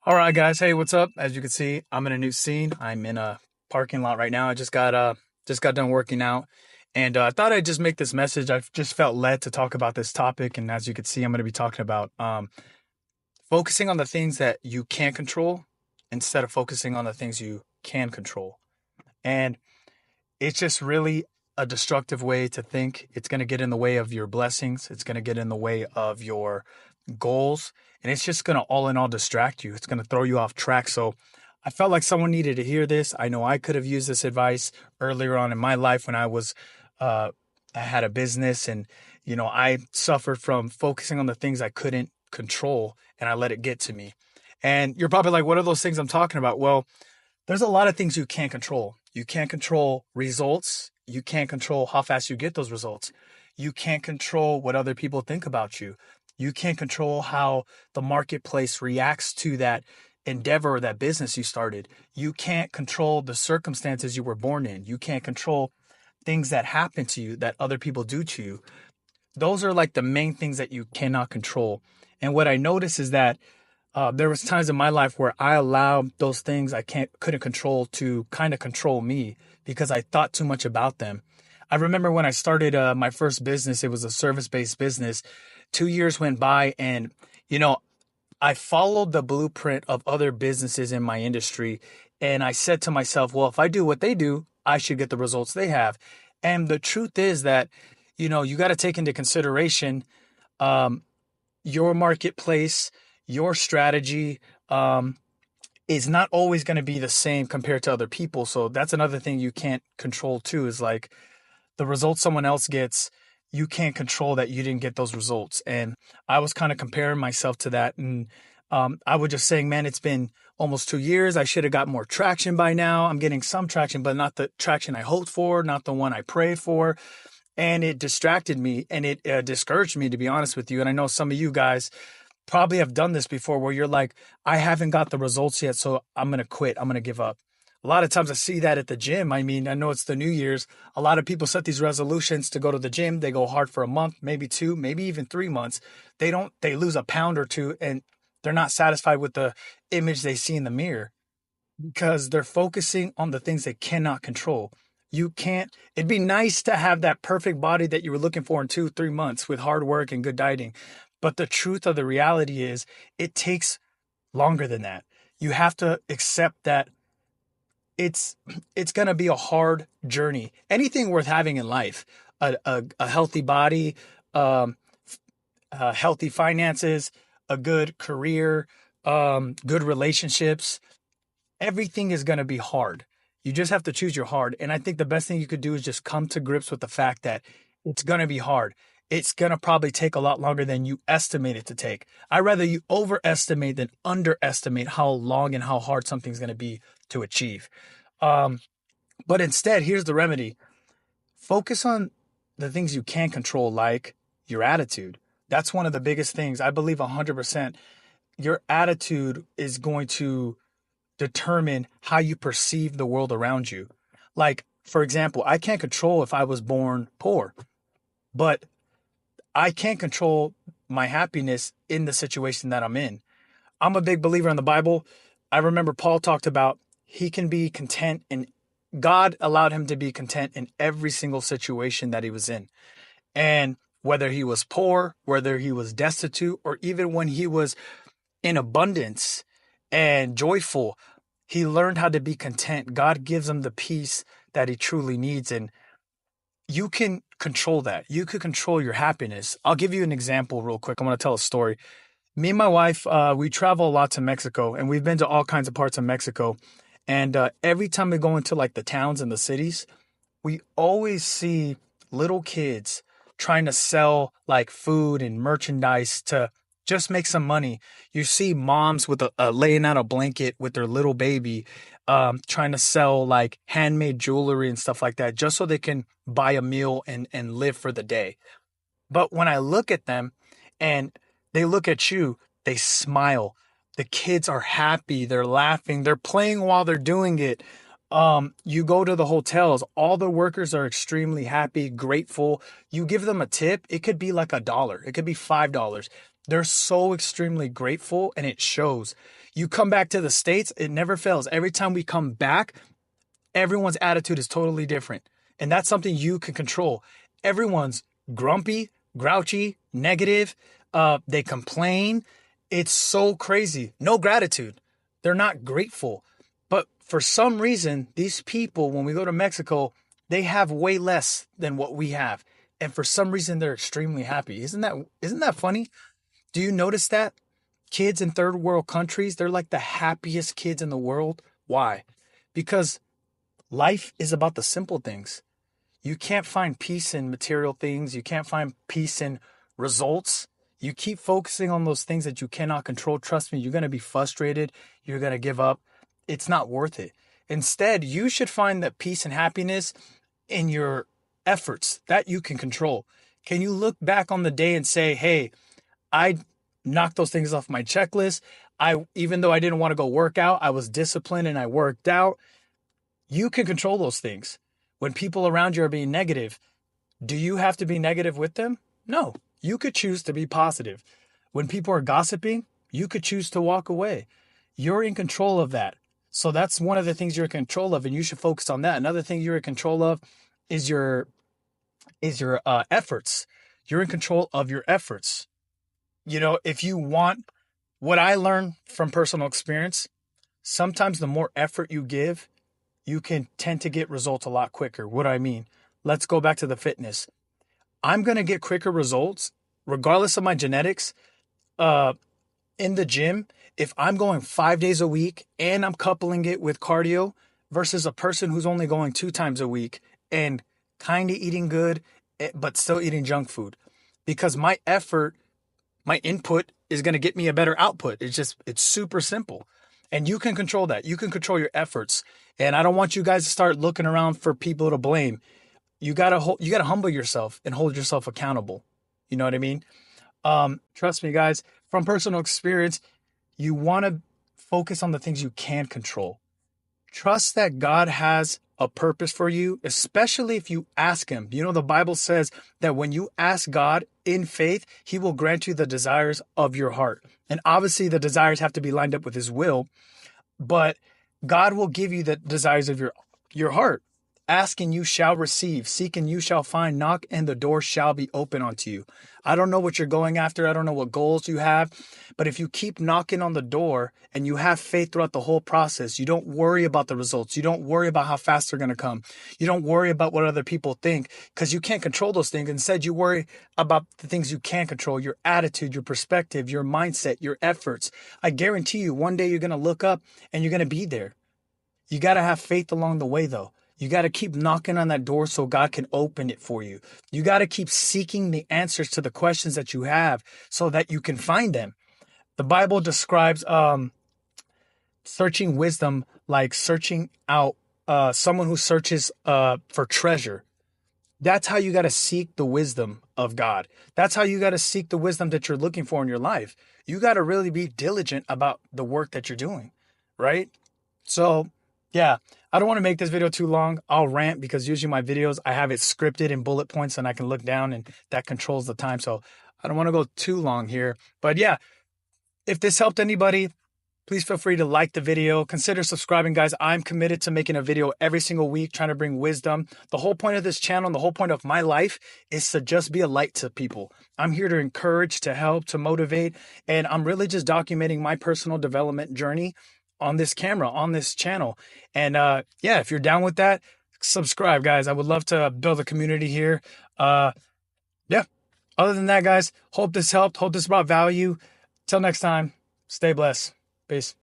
All right, guys. Hey, what's up? As you can see, I'm in a new scene. I'm in a parking lot right now. I just got done working out, and I thought I'd just make this message. I've just felt led to talk about this topic, and as you can see, I'm going to be talking about focusing on the things that you can't control instead of focusing on the things you can control. And it's just really a destructive way to think. It's going to get in the way of your blessings. It's going to get in the way of your goals. And it's just going to all in all distract you. It's going to throw you off track. So I felt like someone needed to hear this. I know I could have used this advice earlier on in my life when uh, I had a business and, I suffered from focusing on the things I couldn't control and I let it get to me. And you're probably like, what are those things I'm talking about? Well, there's a lot of things you can't control. You can't control results. You can't control how fast you get those results. You can't control what other people think about you. You can't control how the marketplace reacts to that endeavor or that business you started. You can't control the circumstances you were born in. You can't control things that happen to you that other people do to you. Those are like the main things that you cannot control. And what I notice is that there was times in my life where I allowed those things I couldn't control to kind of control me because I thought too much about them. I remember when I started my first business, it was a service-based business. 2 years went by, and you know, I followed the blueprint of other businesses in my industry, and I said to myself, "Well, if I do what they do, I should get the results they have." And the truth is that, you got to take into consideration um, your marketplace, your strategy is not always going to be the same compared to other people. So that's another thing you can't control too, is like the results someone else gets, you can't control that you didn't get those results. And I was kind of comparing myself to that. And I was just saying, man, it's been almost 2 years. I should have got more traction by now. I'm getting some traction, but not the traction I hoped for, not the one I prayed for. And it distracted me and it discouraged me, to be honest with you. And I know some of you guys probably have done this before where you're like, I haven't got the results yet, so I'm going to quit. I'm going to give up. A lot of times I see that at the gym. I mean, I know it's the New Year's. A lot of people set these resolutions to go to the gym. They go hard for a month, maybe two, maybe even 3 months. They lose a pound or two and they're not satisfied with the image they see in the mirror because they're focusing on the things they cannot control. You can't, it'd be nice to have that perfect body that you were looking for in 2, 3 months with hard work and good dieting. But the truth of the reality is it takes longer than that. You have to accept that it's it's going to be a hard journey. Anything worth having in life, a healthy body, um, healthy finances, a good career, good relationships, everything is going to be hard. You just have to choose your hard. And I think the best thing you could do is just come to grips with the fact that it's going to be hard. It's going to probably take a lot longer than you estimate it to take. I'd rather you overestimate than underestimate how long and how hard something's going to be to achieve. Um, but instead, here's the remedy: focus on the things you can control, like your attitude. That's one of the biggest things. I believe 100% your attitude is going to determine how you perceive the world around you. Like, for example, I can't control if I was born poor, but I can't control my happiness in the situation that I'm in. I'm a big believer in the Bible. I remember Paul talked about he can be content and God allowed him to be content in every single situation that he was in. And whether he was poor, whether he was destitute, or even when he was in abundance and joyful, he learned how to be content. God gives him the peace that he truly needs. And you can control that. You could control your happiness. I'll give you an example real quick. I want to tell a story. Me and my wife, we travel a lot to Mexico, and we've been to all kinds of parts of Mexico. And every time we go into like the towns and the cities, we always see little kids trying to sell like food and merchandise to just make some money. You see moms with laying out a blanket with their little baby, trying to sell like handmade jewelry and stuff like that, just so they can buy a meal and live for the day. But when I look at them and they look at you, they smile. The kids are happy. They're laughing. They're playing while they're doing it. You go to the hotels, all the workers are extremely happy, grateful. You give them a tip, it could be like $1, it could be $5. They're so extremely grateful, and it shows. You come back to the States, it never fails. Every time we come back, everyone's attitude is totally different. And that's something you can control. Everyone's grumpy, grouchy, negative. They complain. It's so crazy. No gratitude. They're not grateful. But for some reason, these people, when we go to Mexico, they have way less than what we have. And for some reason, they're extremely happy. Isn't that funny? Do you notice that? Kids in third world countries, they're like the happiest kids in the world. Why? Because life is about the simple things. You can't find peace in material things. You can't find peace in results. You keep focusing on those things that you cannot control. Trust me, you're going to be frustrated. You're going to give up. It's not worth it. Instead, you should find that peace and happiness in your efforts that you can control. Can you look back on the day and say, hey, I knocked those things off my checklist. Even though I didn't want to go work out, I was disciplined and I worked out. You can control those things. When people around you are being negative, do you have to be negative with them? No. You could choose to be positive. When people are gossiping, you could choose to walk away. You're in control of that. So that's one of the things you're in control of, and you should focus on that. Another thing you're in control of is your efforts. You're in control of your efforts. If you want, what I learned from personal experience, sometimes the more effort you give, you can tend to get results a lot quicker. What do I mean? Let's go back to the fitness. I'm going to get quicker results regardless of my genetics in the gym if I'm going 5 days a week and I'm coupling it with cardio versus a person who's only going 2 times a week and kind of eating good, but still eating junk food. Because my effort, my input is going to get me a better output. It's super simple. And you can control that. You can control your efforts. And I don't want you guys to start looking around for people to blame. You gotta humble yourself and hold yourself accountable. You know what I mean? Trust me, guys, from personal experience, you want to focus on the things you can control. Trust that God has a purpose for you, especially if you ask him. The Bible says that when you ask God in faith, he will grant you the desires of your heart. And obviously the desires have to be lined up with his will, but God will give you the desires of your heart. Ask and you shall receive. Seek and you shall find. Knock and the door shall be open unto you. I don't know what you're going after. I don't know what goals you have. But if you keep knocking on the door and you have faith throughout the whole process, you don't worry about the results. You don't worry about how fast they're going to come. You don't worry about what other people think because you can't control those things. Instead, you worry about the things you can control, your attitude, your perspective, your mindset, your efforts. I guarantee you one day you're going to look up and you're going to be there. You got to have faith along the way, though. You got to keep knocking on that door so God can open it for you. You got to keep seeking the answers to the questions that you have so that you can find them. The Bible describes searching wisdom like searching out someone who searches for treasure. That's how you got to seek the wisdom of God. That's how you got to seek the wisdom that you're looking for in your life. You got to really be diligent about the work that you're doing, right? So, yeah, I don't want to make this video too long. I'll rant because usually my videos, I have it scripted in bullet points and I can look down and that controls the time. So I don't want to go too long here. But yeah, if this helped anybody, please feel free to like the video. Consider subscribing, guys. I'm committed to making a video every single week, trying to bring wisdom. The whole point of this channel and the whole point of my life is to just be a light to people. I'm here to encourage, to help, to motivate. And I'm really just documenting my personal development journey on this camera, on this channel. And yeah, if you're down with that, subscribe, guys. I would love to build a community here. Yeah. Other than that, guys, hope this helped. Hope this brought value. Till next time, stay blessed. Peace.